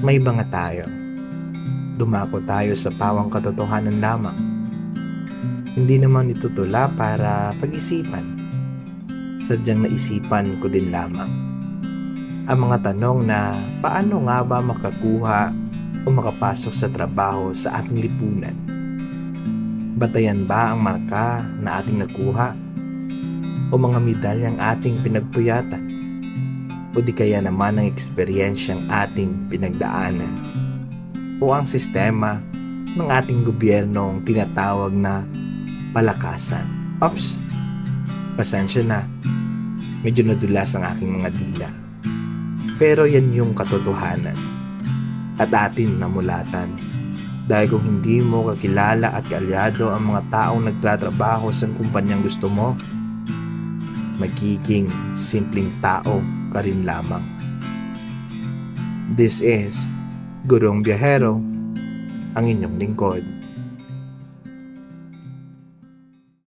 May iba nga tayo. Dumako tayo sa pawang katotohanan lamang. Hindi naman itutula para pag-isipan. Sadyang naisipan ko din lamang. Ang mga tanong na paano nga ba makakuha o makapasok sa trabaho sa ating lipunan? Batayan ba ang marka na ating nakuha? O mga medalyang ating pinagpuyatan? O di kaya naman ang eksperyensyang ating pinagdaanan? O ang sistema ng ating gobyernong tinatawag na palakasan? Ops, pasensya na. Medyo nadulas ang aking mga dila. Pero yan yung katotohanan. At atin namulatan. Dahil kung hindi mo kakilala at kaalyado ang mga taong nagtatrabaho sa kumpanyang gusto mo, magiging simpleng tao ka rin lamang. This is Gurong Biyahero, ang inyong lingkod.